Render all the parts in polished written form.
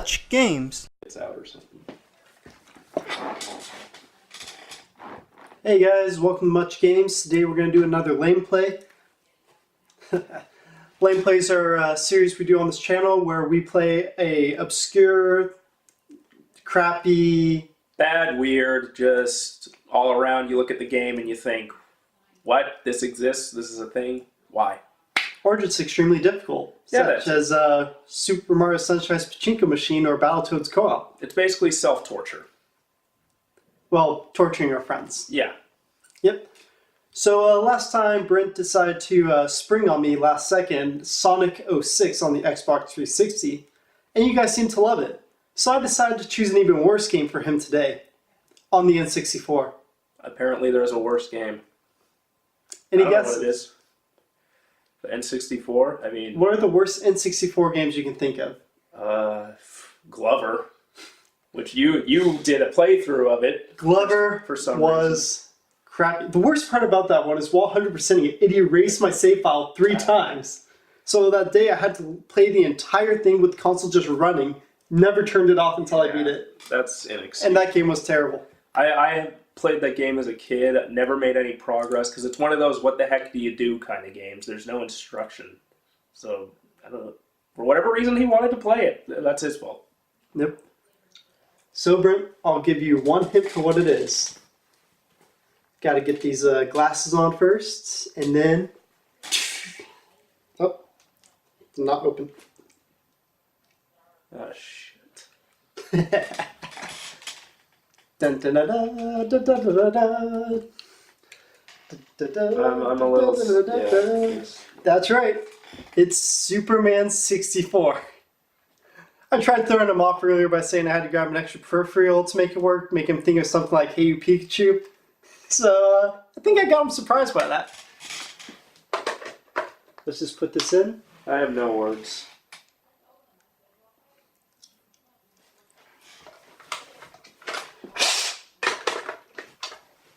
Much Games. It's out or something. Hey guys, welcome to Much Games. Today we're going to do another Lameplay. Lameplays are a series we do on this channel where we play a obscure, crappy... Bad, weird, just all around you look at the game and you think, what? This exists? This is a thing? Why? Or just extremely difficult, such as Super Mario Sunshine's Pachinko Machine or Battletoads Co-op. It's basically self-torture. Well, torturing our friends. Yeah. Yep. So last time Brent decided to spring on me last second Sonic 06 on the Xbox 360, and you guys seem to love it. So I decided to choose an even worse game for him today, on the N64. Apparently there's a worse game. Any I don't know guesses? what it is. The N64? I mean... What are the worst N64 games you can think of? Glover. Which you did a playthrough of it. Glover for some was reason. crappy. The worst part about that one is while 100%ing it, it erased my save file 3 times. So that day I had to play the entire thing with the console just running. Never turned it off until I beat it. That's inexcusable. And that game was terrible. I played that game as a kid, never made any progress, because it's one of those what the heck do you do kind of games. There's no instruction. So, I don't know. For whatever reason he wanted to play it. That's his fault. Yep. So Brent, I'll give you one hint for what it is. Got to get these glasses on first, and then... Oh, it's not open. Oh, shit. Dun, dun, dun, dun, dun, dun, dun, dun. I'm a little... Yeah. That's right. It's Superman 64. I tried throwing him off earlier by saying I had to grab an extra peripheral to make it work, make him think of something like Hey You Pikachu. So I think I got him surprised by that. Let's just put this in. I have no words.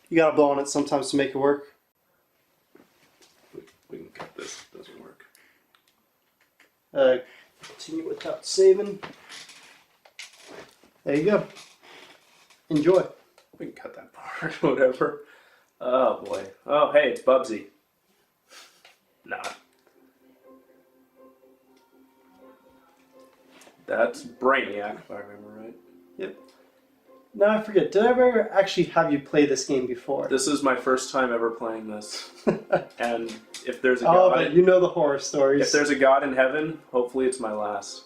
You gotta blow on it sometimes to make it work. We can cut this. It doesn't work. Continue without saving. There you go. Enjoy. We can cut that part. Whatever. Oh, boy. Oh, hey, it's Bubsy. Nah. That's Brainiac, if I remember right. Yep. Now I forget, did I ever actually have you play this game before? This is my first time ever playing this. And if there's a Oh, God... but you know the horror stories. If there's a God in heaven, hopefully it's my last.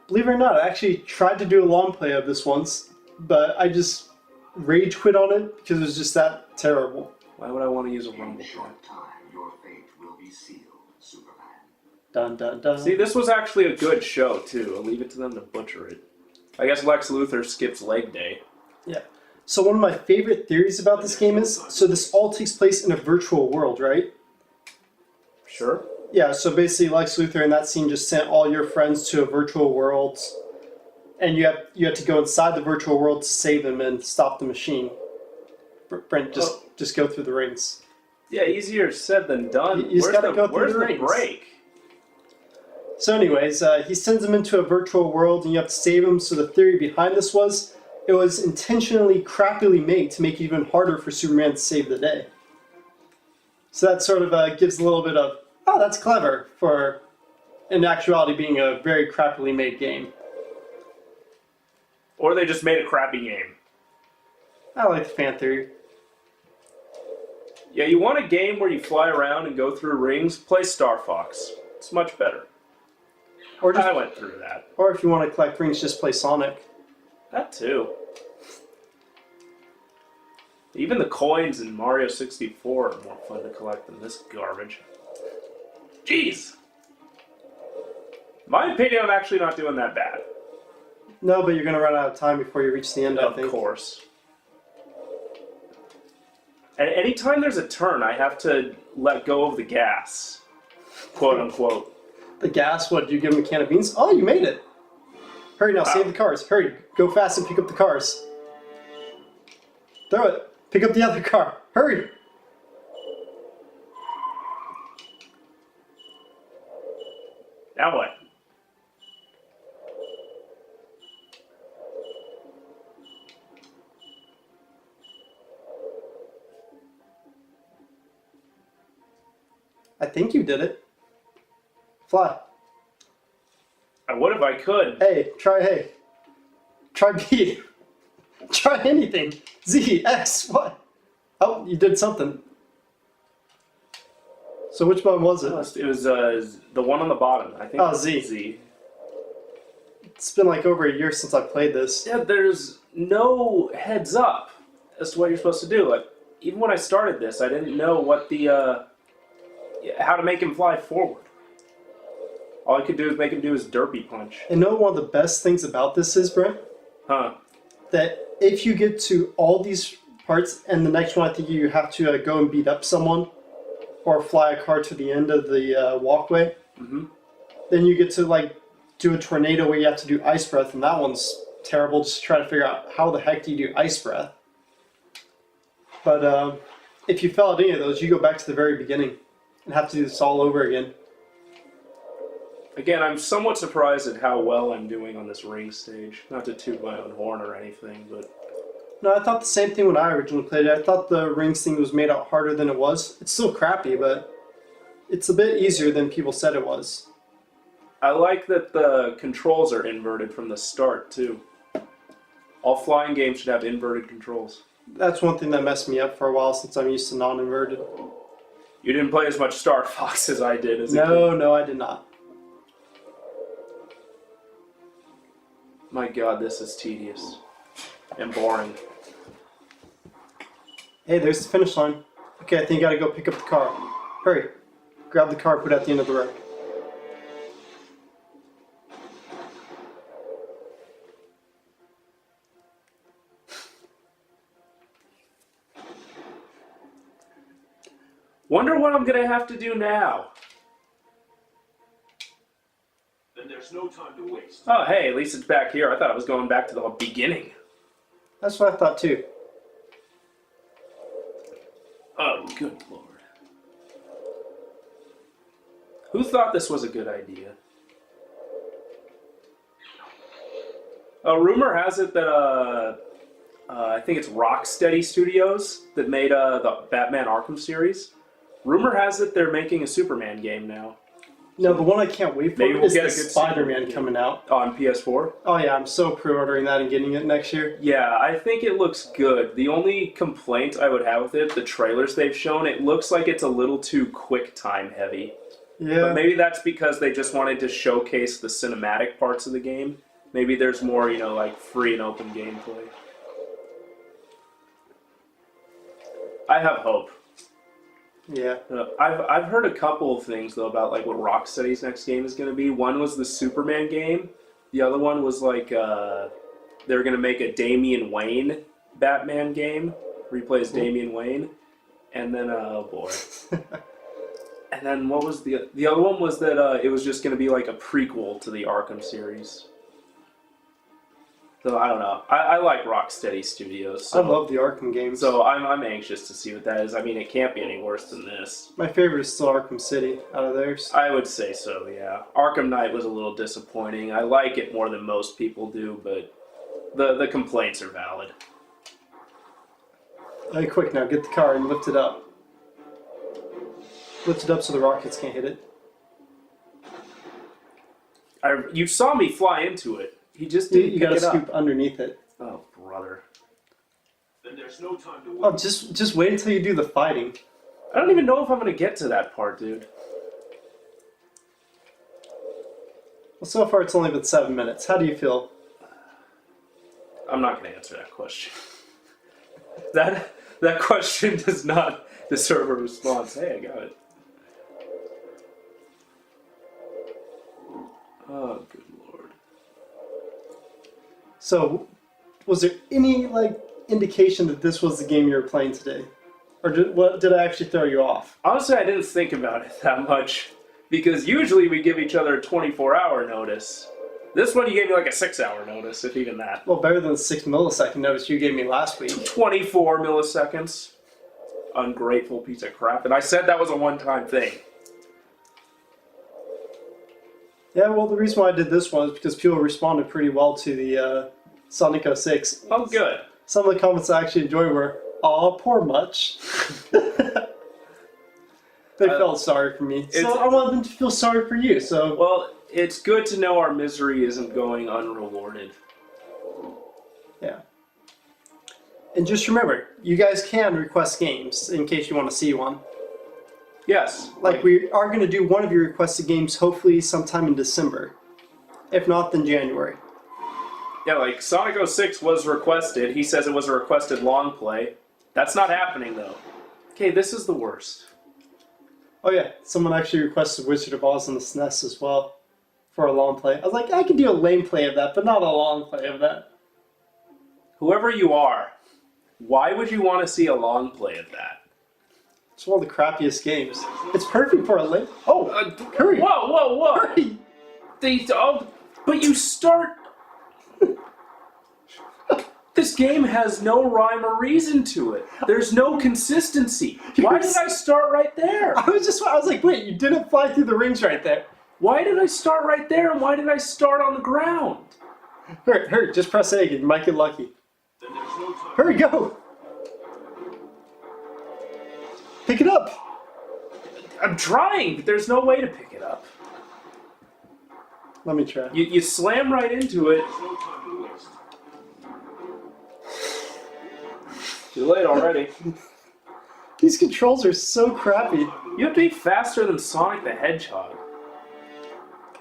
Believe it or not, I actually tried to do a long play of this once, but I just rage quit on it because it was just that terrible. Why would I want to use a rumble In a short time, your fate will be sealed, Superman. Dun dun dun. See, this was actually a good show, too. I'll leave it to them to butcher it. I guess Lex Luthor skips leg day. Yeah. So one of my favorite theories about this game is, so this all takes place in a virtual world, right? Sure. Yeah, so basically Lex Luthor in that scene just sent all your friends to a virtual world, and you have to go inside the virtual world to save them and stop the machine. Brent, just go through the rings. Yeah, easier said than done. You just gotta go through the Where's rings. the break? So anyways, he sends them into a virtual world and you have to save them. So the theory behind this was, it was intentionally crappily made to make it even harder for Superman to save the day. So that sort of gives a little bit of, oh, that's clever, for in actuality being a very crappily made game. Or they just made a crappy game. I like the fan theory. Yeah, you want a game where you fly around and go through rings? Play Star Fox. It's much better. Or just, I went through that. or if you want to collect rings, just play Sonic. That too. Even the coins in Mario 64 are more fun to collect than this garbage. Jeez! In my opinion, I'm actually not doing that bad. No, but you're going to run out of time before you reach the end, I think. Of course. And anytime there's a turn, I have to let go of the gas. Quote unquote. The gas, what, do you give him a can of beans? Oh, you made it! Hurry now, save the cars. Hurry, go fast and pick up the cars. Throw it. Pick up the other car. Hurry! Now what? I think you did it. Fly. I would if I could. Hey. Try B. Try anything. Z, X, what? Oh, you did something. So which one was it? It was the one on the bottom. I think. Oh, Z. Z. It's been like over a year since I played this. Yeah, there's no heads up as to what you're supposed to do. Like, even when I started this, I didn't know what the how to make him fly forward. All I could do is make him do his derpy punch. And know one of the best things about this is, Brent? Huh. That if you get to all these parts, and the next one I think you have to go and beat up someone, or fly a car to the end of the walkway, then you get to like do a tornado where you have to do ice breath, and that one's terrible. Just try to figure out how the heck do you do ice breath. But if you fail at any of those, you go back to the very beginning and have to do this all over again. Again, I'm somewhat surprised at how well I'm doing on this ring stage. Not to toot my own horn or anything, but... No, I thought the same thing when I originally played it. I thought the rings thing was made out harder than it was. It's still crappy, but it's a bit easier than people said it was. I like that the controls are inverted from the start, too. All flying games should have inverted controls. That's one thing that messed me up for a while since I'm used to non-inverted. You didn't play as much Star Fox as I did as a kid. No, I did not. My god, this is tedious. And boring. Hey, there's the finish line. Okay, I think you gotta go pick up the car. Hurry. Grab the car, put it at the end of the road. Wonder what I'm gonna have to do now. Then there's no time to waste. Oh, hey, at least it's back here. I thought I was going back to the beginning. That's what I thought too. Oh, good lord. Who thought this was a good idea? Rumor has it that, I think it's Rocksteady Studios that made the Batman Arkham series. Rumor has it they're making a Superman game now. No, the one I can't wait for Maybe we'll is get the a good Spider-Man Superman coming out. On PS4? Oh yeah, I'm so pre-ordering that and getting it next year. Yeah, I think it looks good. The only complaint I would have with it, the trailers they've shown, it looks like it's a little too quick time heavy. Yeah. But maybe that's because they just wanted to showcase the cinematic parts of the game. Maybe there's more, like free and open gameplay. I have hope. Yeah. I've heard a couple of things though about like what Rocksteady's next game is going to be. One was the Superman game. The other one was like they're going to make a Damian Wayne Batman game where he plays Damian Wayne. And then oh boy. And then what was the other one was that it was just going to be like a prequel to the Arkham series. So I don't know. I like Rocksteady Studios. So, I love the Arkham games. So I'm anxious to see what that is. I mean, it can't be any worse than this. My favorite is still Arkham City out of theirs. I would say so, yeah. Arkham Knight was a little disappointing. I like it more than most people do, but the complaints are valid. Hey, quick now, get the car and lift it up. Lift it up so the rockets can't hit it. You saw me fly into it. He just didn't You pick gotta it scoop up. underneath it. Oh, brother. Then there's no time to Oh, waste. just wait until you do the fighting. I don't even know if I'm going to get to that part, dude. Well, so far it's only been 7 minutes. How do you feel? I'm not going to answer that question. That question does not deserve a response. Hey, I got it. Oh, good lord. So, was there any indication that this was the game you were playing today, or did I actually throw you off? Honestly, I didn't think about it that much, because usually we give each other a 24-hour notice. This one you gave me like a 6-hour notice, if even that. Well, better than the 6 millisecond notice you gave me last week. 24 milliseconds. Ungrateful piece of crap. And I said that was a one-time thing. Yeah, well, the reason why I did this one is because people responded pretty well to the Sonic 06. Oh, good. Some of the comments I actually enjoyed were, "Aw, poor Much." They felt sorry for me. So I want them to feel sorry for you, so... Well, it's good to know our misery isn't going unrewarded. Yeah. And just remember, you guys can request games in case you want to see one. Yes. Like, we are going to do one of your requested games hopefully sometime in December. If not, then January. Yeah, like Sonic 06 was requested. He says it was a requested long play. That's not happening, though. Okay, this is the worst. Oh yeah, someone actually requested Wizard of Oz on the SNES as well for a long play. I was like, I could do a lame play of that, but not a long play of that. Whoever you are, why would you want to see a long play of that? It's one of the crappiest games. It's perfect for a lame... Oh, hurry! Whoa! Hurry! But you start... This game has no rhyme or reason to it. There's no consistency. Why did I start right there? I was like, wait, you didn't fly through the rings right there. Why did I start right there, and why did I start on the ground? Hurry, just press A again, you might get lucky. Then there's no time. Hurry, go! Pick it up! I'm trying, but there's no way to pick it up. Let me try. You slam right into it. There's no time to waste. Too late already. These controls are so crappy. You have to be faster than Sonic the Hedgehog.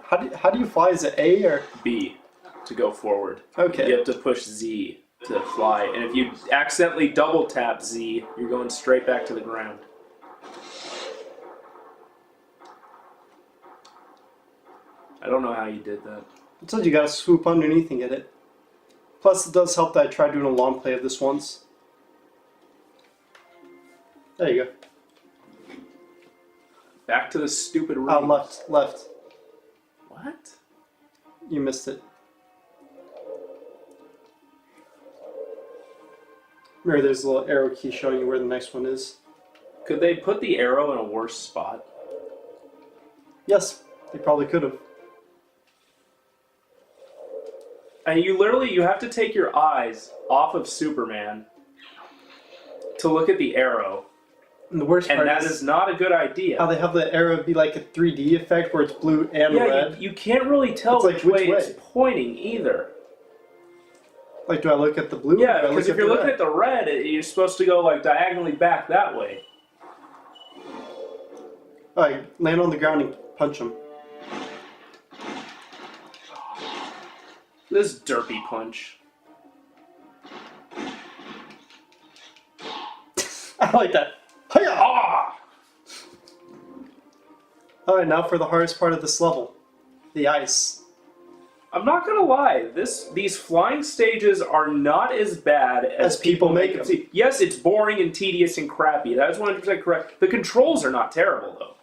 How do you fly? Is it A or... B, to go forward. Okay. You have to push Z to fly, and if you accidentally double tap Z, you're going straight back to the ground. I don't know how you did that. I told you gotta swoop underneath and get it. Plus it does help that I tried doing a long play of this once. There you go. Back to the stupid ring. Left. What? You missed it. Remember, there's a little arrow key showing you where the next one is. Could they put the arrow in a worse spot? Yes, they probably could have. And you have to take your eyes off of Superman to look at the arrow. And the worst part And that is not a good idea. how they have the arrow be like a 3D effect where it's blue and red. You can't really tell It's like, which which way way? it's pointing either. Like, do I look at the blue? Yeah, or do I because look if you're the looking red? at the red, you're supposed to go like diagonally back that way. Alright, land on the ground and punch him. This derpy punch. I like that. Hiya! Ah! Alright, now for the hardest part of this level. The ice. I'm not gonna lie, these flying stages are not as bad as people make them them. seem. Yes, it's boring and tedious and crappy. That is 100% correct. The controls are not terrible though.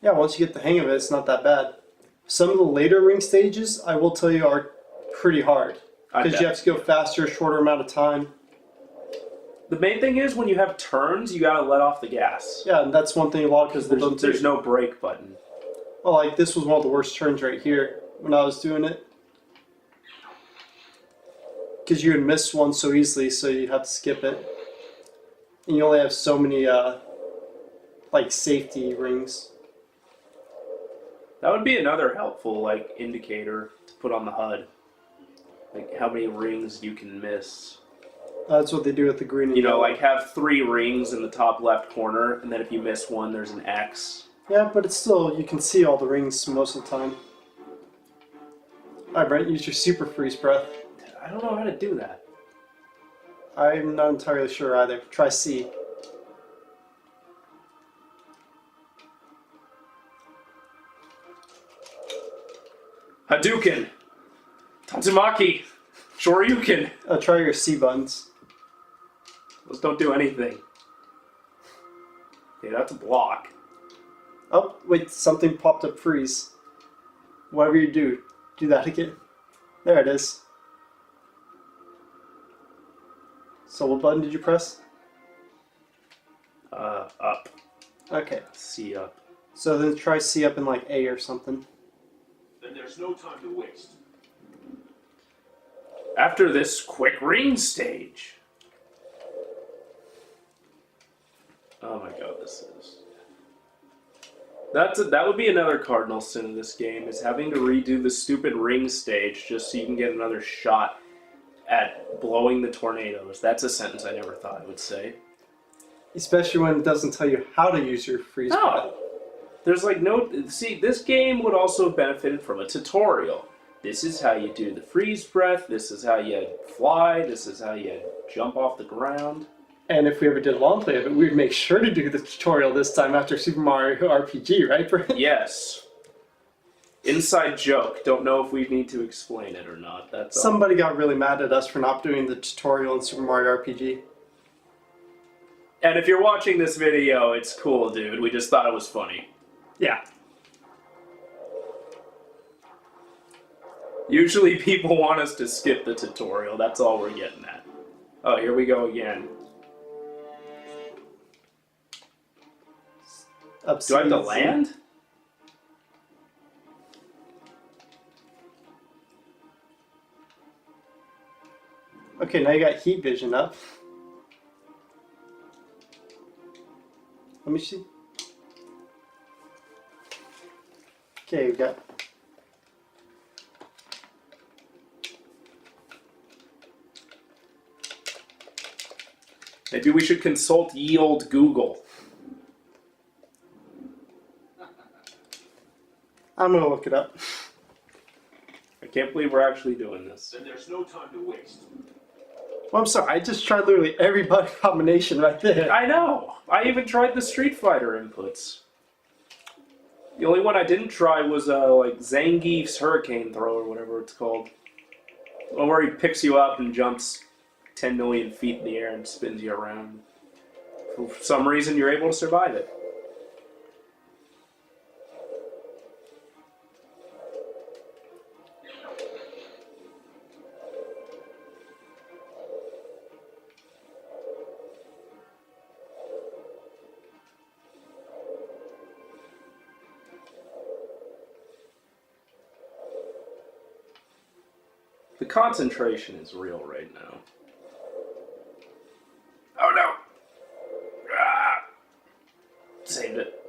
Yeah, once you get the hang of it, it's not that bad. Some of the later ring stages, I will tell you, are pretty hard. I Because you have to go faster, shorter amount of time. The main thing is when you have turns, you gotta let off the gas. Yeah, and that's one thing a lot of people don't do. There's no brake button. Well, like, this was one of the worst turns right here when I was doing it. Because you would miss one so easily, so you have to skip it. And you only have so many, like, safety rings. That would be another helpful like indicator to put on the HUD. Like how many rings you can miss. That's what they do with the green and You know, yellow. like have 3 rings in the top left corner, and then if you miss one, there's an X. Yeah, but it's still, you can see all the rings most of the time. Alright, Brent, use your super freeze breath. I don't know how to do that. I'm not entirely sure either. Try C. Hadouken! Tatsumaki! Shoryuken! Try your C buttons. Those don't do anything. Okay, that's a block. Oh, wait, something popped up freeze. Whatever you do that again. There it is. So what button did you press? Up. Okay. C up. So then try C up in like A or something. Then there's no time to waste. After this quick ring stage. Oh my god, this is... That would be another cardinal sin of this game, is having to redo the stupid ring stage just so you can get another shot at blowing the tornadoes. That's a sentence I never thought I would say. Especially when it doesn't tell you how to use your freeze breath. No! There's like no... See, this game would also have benefited from a tutorial. This is how you do the freeze breath, this is how you fly, this is how you jump off the ground. And if we ever did a long play of it, we'd make sure to do the tutorial this time after Super Mario RPG, right, Brent? Yes. Inside joke. Don't know if we need to explain it or not. That's all. Somebody got really mad at us for not doing the tutorial in Super Mario RPG. And if you're watching this video, it's cool, dude. We just thought it was funny. Yeah. Usually people want us to skip the tutorial. That's all we're getting at. Oh, here we go again. Do I have to land? Okay, now you got heat vision up. Let me see. Okay, we got... Maybe we should consult ye old Google. I'm gonna look it up. I can't believe we're actually doing this. Then there's no time to waste. Well, I'm sorry, I just tried literally every button combination right there. I know! I even tried the Street Fighter inputs. The only one I didn't try was like Zangief's Hurricane Throw or whatever it's called. One where he picks you up and jumps 10 million feet in the air and spins you around. For some reason you're able to survive it. The concentration is real right now. Oh no! Ah! Saved it.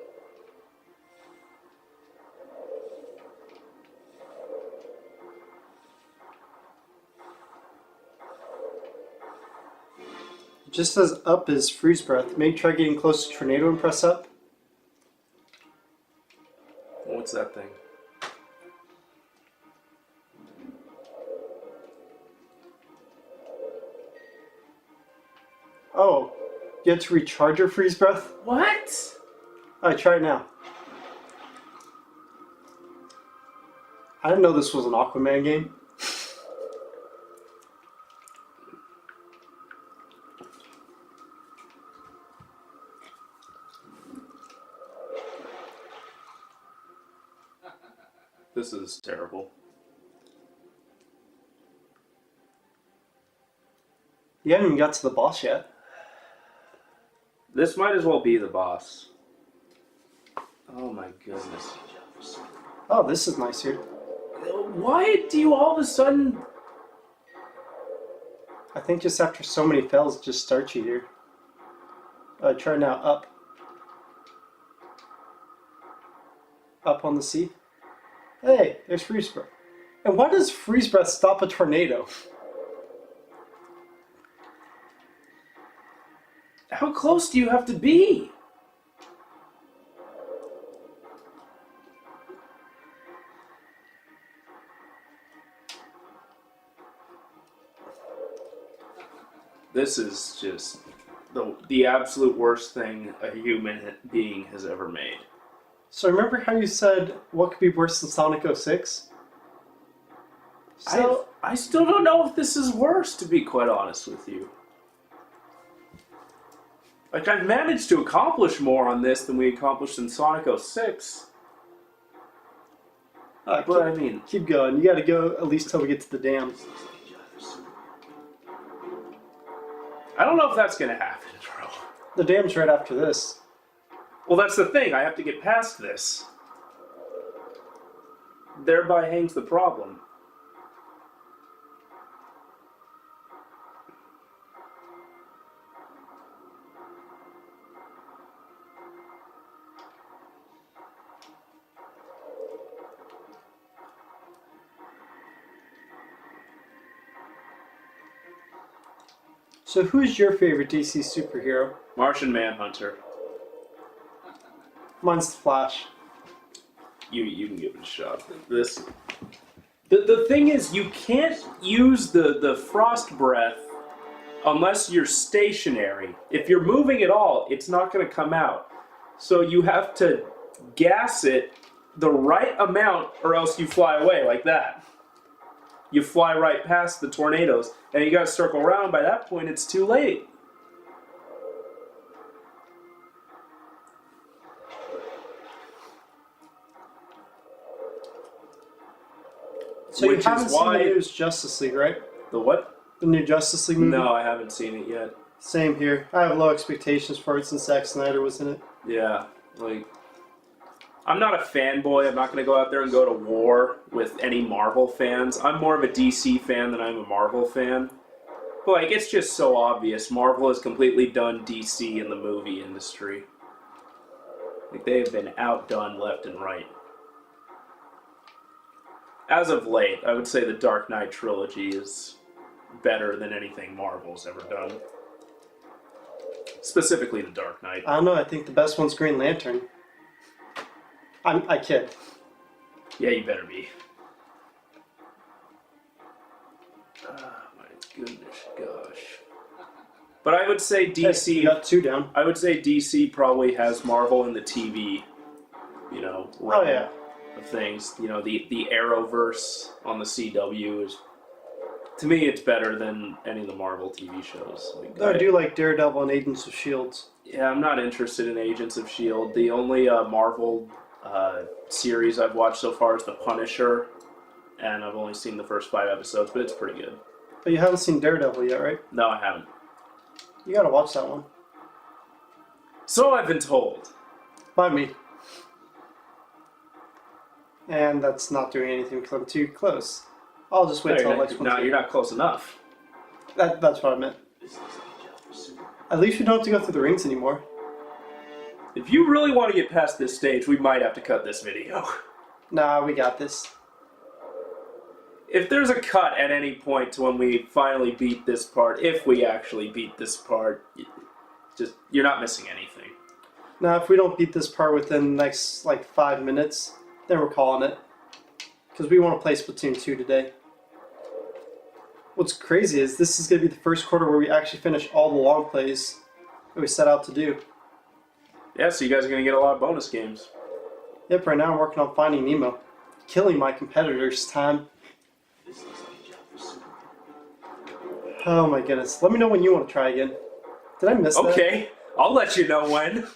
It just says up is freeze breath. Maybe try getting close to tornado and press up. What's that thing? Oh, you had to recharge your freeze breath? What? Alright, try it now. I didn't know this was an Aquaman game. This is terrible. You haven't even got to the boss yet. This might as well be the boss. Oh my goodness. Oh, this is nice here. Why do you all of a sudden... I think just after so many fails, it just starts you here. Try now, up. Up on the sea. Hey, there's freeze breath. And why does freeze breath stop a tornado? How close do you have to be? This is just the absolute worst thing a human being has ever made. So remember how you said, what could be worse than Sonic 06? So, I still don't know if this is worse, to be quite honest with you. Like, I've managed to accomplish more on this than we accomplished in Sonic 06. But I mean... Keep going. You gotta go at least till we get to the dam. I don't know if that's gonna happen, bro. The dam's right after this. Well, that's the thing. I have to get past this. Thereby hangs the problem. So who's your favorite DC superhero? Martian Manhunter. Mine's the Flash. You can give it a shot. The thing is, you can't use the frost breath unless you're stationary. If you're moving at all, it's not going to come out. So you have to gas it the right amount, or else you fly away like that. You fly right past the tornadoes, and you got to circle around. By that point, it's too late. So Which you haven't is seen why- the newest Justice League, right? The what? The new Justice League movie? No, I haven't seen it yet. Same here. I have low expectations for it since Zack Snyder was in it. Yeah, like, I'm not a fanboy. I'm not going to go out there and go to war with any Marvel fans. I'm more of a DC fan than I'm a Marvel fan. But, like, it's just so obvious. Marvel has completely done DC in the movie industry. Like, they have been outdone left and right. As of late, I would say the Dark Knight trilogy is better than anything Marvel's ever done. Specifically the Dark Knight. I don't know. I think the best one's Green Lantern. I kid. Yeah, you better be. Oh my goodness, gosh. But I would say Hey, DC. you got 2 down. I would say DC probably has Marvel in the TV, realm yeah. of things. The Arrowverse on the CW is, to me, it's better than any of the Marvel TV shows. Like, Though I do like Daredevil and Agents of S.H.I.E.L.D. Yeah, I'm not interested in Agents of S.H.I.E.L.D. The only Marvel series I've watched so far is The Punisher, and I've only seen the first 5 episodes, but it's pretty good. But you haven't seen Daredevil yet, right? No, I haven't. You gotta watch that one. So I've been told. By me. And that's not doing anything because I'm too close. I'll just wait till the next one. No, you're not close enough. That's what I meant. At least we don't have to go through the rings anymore. If you really want to get past this stage, we might have to cut this video. Nah, we got this. If there's a cut at any point to when we finally beat this part, if we actually beat this part, you're not missing anything. Now, if we don't beat this part within the next, 5 minutes, then we're calling it. Because we want to play Splatoon 2 today. What's crazy is this is going to be the first quarter where we actually finish all the long plays that we set out to do. Yeah, so you guys are going to get a lot of bonus games. Yep, right now I'm working on Finding Nemo. Killing my competitors time. Oh my goodness. Let me know when you want to try again. Did I miss that? Okay, I'll let you know when.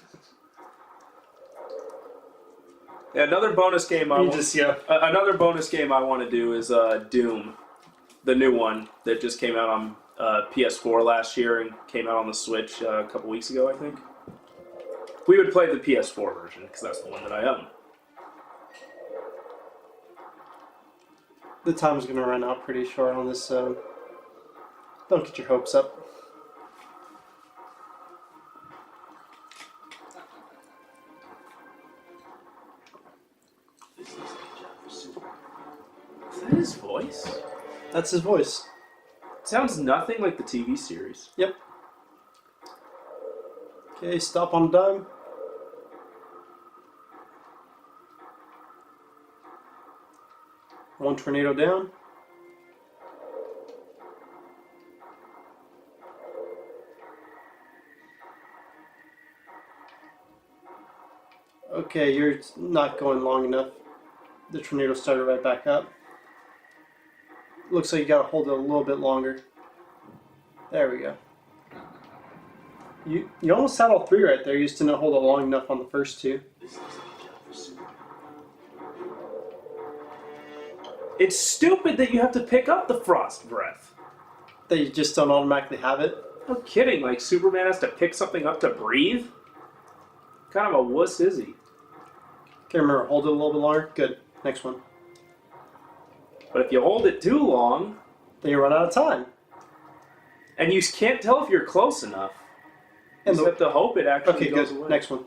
Yeah, another bonus game another bonus game I want to do is Doom, the new one that just came out on PS4 last year and came out on the Switch a couple weeks ago, I think. We would play the PS4 version because that's the one that I own. The time's going to run out pretty short on this, so don't get your hopes up. Is that his voice? That's his voice. Sounds nothing like the TV series. Yep. Okay, stop on a dime. One tornado down. Okay, you're not going long enough. The tornado started right back up. Looks like you gotta hold it a little bit longer. There we go. You almost had all 3 right there. You just didn't hold it long enough on the first 2. It's stupid that you have to pick up the frost breath. That you just don't automatically have it. No kidding, like Superman has to pick something up to breathe? What kind of a wuss is he? Okay, remember, hold it a little bit longer. Good. Next one. But if you hold it too long, Then you run out of time. and you can't tell if you're close enough, you And just have to hope it actually Okay, goes good. away. Next one.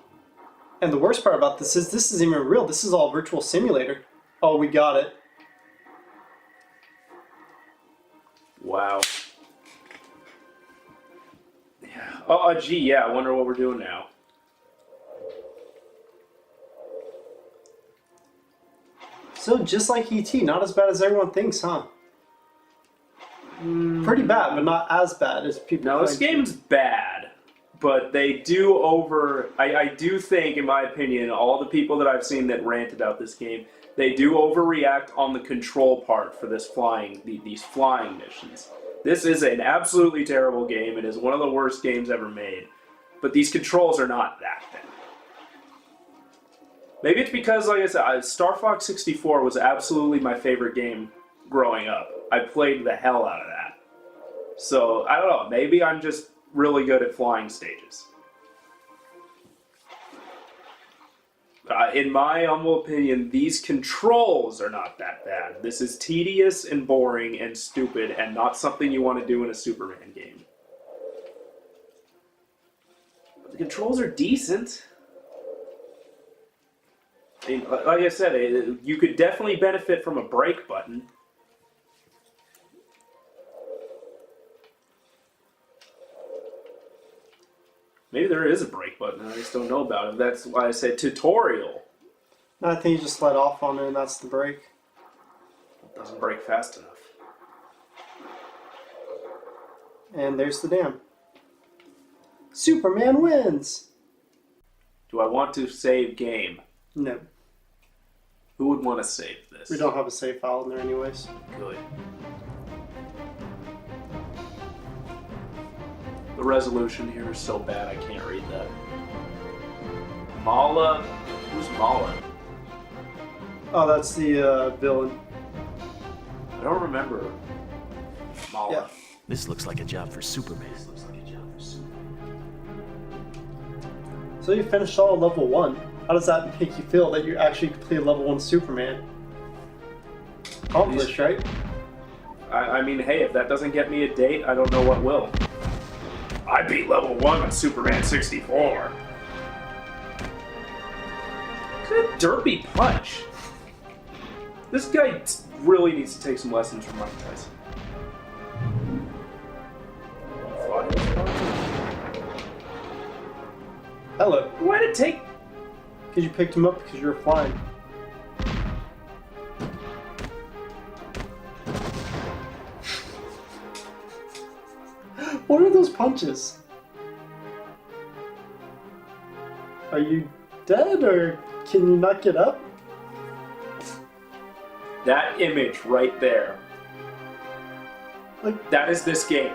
And the worst part about this isn't even real. This is all virtual simulator. Oh, we got it. Wow. Oh, gee, yeah. I wonder what we're doing now. So just like ET, not as bad as everyone thinks, huh? Pretty bad, but not as bad as people. No, this claim to. game's bad, but they do I do think, in my opinion, all the people that I've seen that rant about this game, they do overreact on the control part for this these flying missions. This is an absolutely terrible game. It is one of the worst games ever made. But these controls are not that bad. Maybe it's because, like I said, Star Fox 64 was absolutely my favorite game growing up. I played the hell out of that. So, I don't know. Maybe I'm just really good at flying stages. In my humble opinion, these controls are not that bad. This is tedious and boring and stupid and not something you want to do in a Superman game. But the controls are decent. I mean, like I said, you could definitely benefit from a brake button. Maybe there is a brake button, I just don't know about it. That's why I said tutorial. I think you just let off on it and that's the brake. It doesn't brake fast enough. And there's the dam. Superman wins! Do I want to save game? No, Who would want to save this? we don't have a save file in there anyways. Good. The resolution here is so bad I can't read that. Mala? Who's Mala? Oh, that's the villain. I don't remember Mala. Yeah. This looks like a job for Superman. So you finished all of level 1. How does that make you feel that you actually completed level 1 Superman? Accomplished, right? I mean, hey, if that doesn't get me a date, I don't know what will. I beat level 1 on Superman 64. Good derpy punch. This guy really needs to take some lessons from Mike Tyson. Hello. Why did it take... Because you picked him up because you were flying. What are those punches? Are you dead or can you not get up? That image right there. Like, That is this game.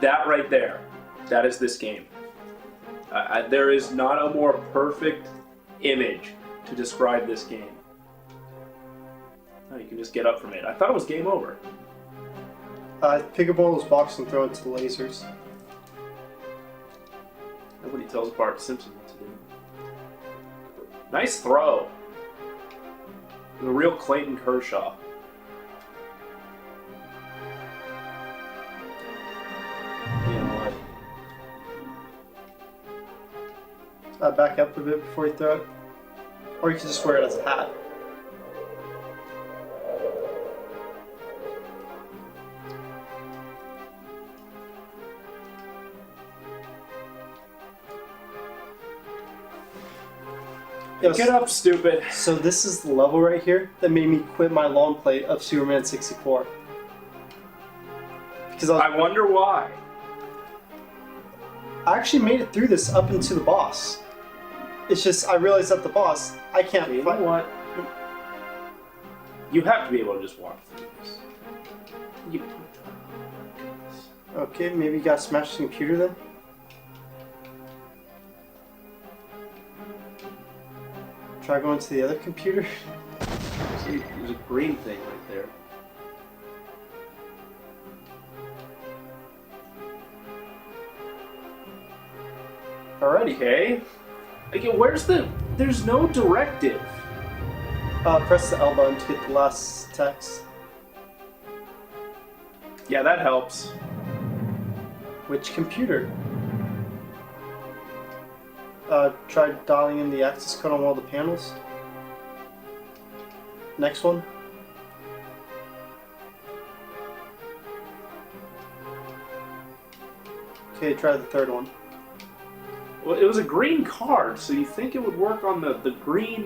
That right there. That is this game. There is not a more perfect image to describe this game. Oh, you can just get up from it. I thought it was game over. pick up one of those boxes and throw it to the lasers. Nobody tells Bart Simpson what to do. Nice throw. The real Clayton Kershaw. You know what? Back up a bit before you throw it. Or you can just wear it as a hat. Yes. Get up, stupid. So this is the level right here that made me quit my long play of Superman 64. Because I wonder why. I actually made it through this up into the boss. It's just, I realized that the boss, I can't You fight. know what? You have to be able to just walk through this. You... Okay, maybe you gotta smash the computer then? Try going to the other computer? See, there's a green thing right there. Alrighty. Okay. Again, where's the... There's no directive. Press the L button to get the last text. Yeah, that helps. Which computer? Try dialing in the access code on one of the panels. Next one. Okay, try the third one. Well, it was a green card, so you think it would work on the green...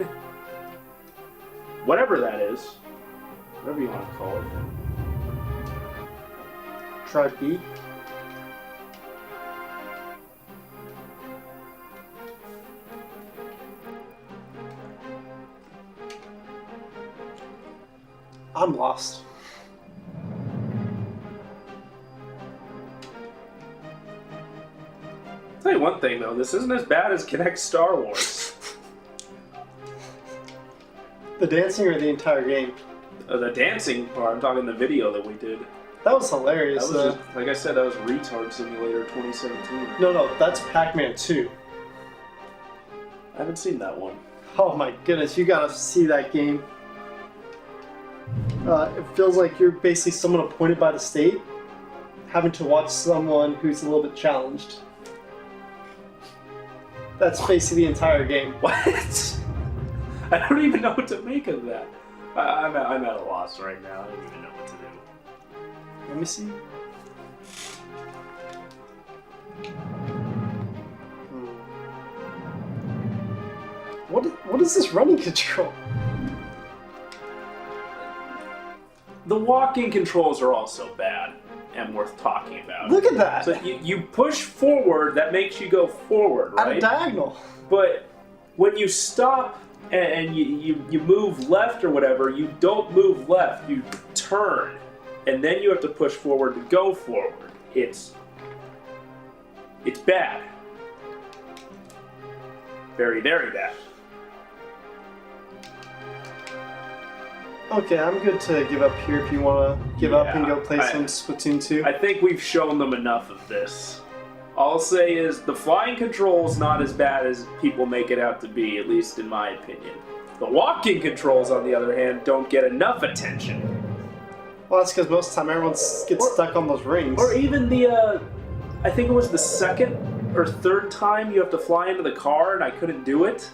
whatever that is. Whatever you want to call it. Try B. I'm lost. I'll tell you one thing, though. This isn't as bad as Kinect Star Wars. The dancing or the entire game? The dancing part, I'm talking the video that we did. That was hilarious. That was just, like I said, that was Retard Simulator 2017. No, that's Pac-Man 2. I haven't seen that one. Oh my goodness, you gotta see that game. It feels like you're basically someone appointed by the state, having to watch someone who's a little bit challenged. That's basically the entire game. What? I don't even know what to make of that. I'm at a loss right now. I don't even know what to do. Let me see. What is this running control? The walking controls are also bad and worth talking about. Look at that! So you push forward, that makes you go forward, At right? a diagonal. But when you stop and you move left or whatever, you don't move left, you turn. And then you have to push forward to go forward. It's bad. Very, very bad. Okay, I'm good to give up here if you want to give up and go play I- some Splatoon 2. I think we've shown them enough of this. All I'll say is the flying control's not as bad as people make it out to be, at least in my opinion. The walking controls, on the other hand, don't get enough attention. Well, that's because most of the time everyone gets stuck on those rings. Or even the, I think it was the second or third time you have to fly into the car and I couldn't do it.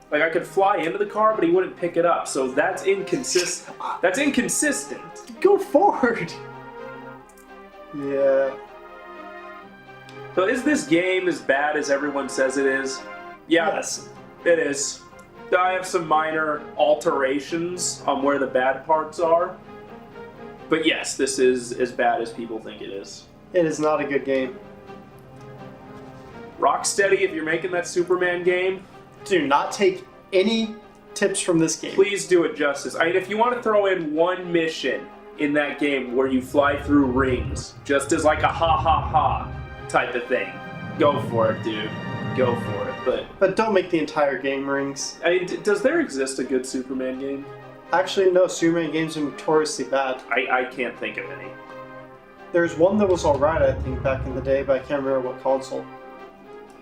Like, I could fly into the car, but he wouldn't pick it up, so that's inconsistent. That's inconsistent. Go forward! Yeah. So is this game as bad as everyone says it is? Yeah, Yes. it is. I have some minor alterations on where the bad parts are. But yes, this is as bad as people think it is. It is not a good game. Rocksteady, if you're making that Superman game, Do not take any tips from this game. please do it justice. I mean, if you want to throw in one mission in that game where you fly through rings, just as like a ha type of thing, go for it, dude. Go for it. But don't make the entire game rings. I mean, does there exist a good Superman game? Actually, no, Superman games are notoriously bad. I can't think of any. There's one that was alright, I think, back in the day, but I can't remember what console.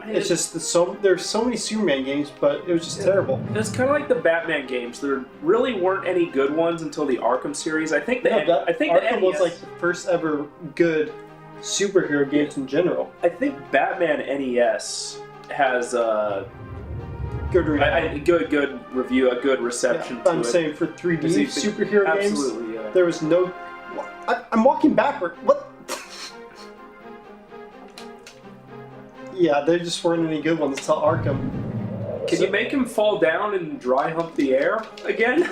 It's just there's so many Superman games, but it was just terrible. It's kind of like the Batman games. There really weren't any good ones until the Arkham series. I think Arkham was like the first ever good superhero games in general. I think Batman NES has Good review. good review, a good reception to I'm it. saying for 3D Is he- superhero absolutely, games, yeah. there was no. I'm walking backward. What? Yeah, there just weren't any good ones until Arkham. Can you make him fall down and dry hump the air again?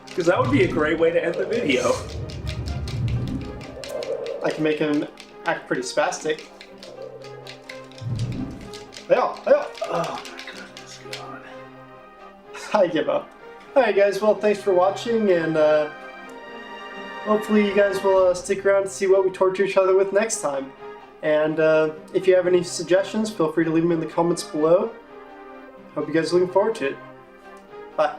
Because that would be a great way to end the video. I can make him act pretty spastic. Yeah. Oh my goodness, God. I give up. Alright guys, well thanks for watching, and hopefully you guys will stick around to see what we torture each other with next time. And if you have any suggestions, feel free to leave them in the comments below. Hope you guys are looking forward to it. Bye.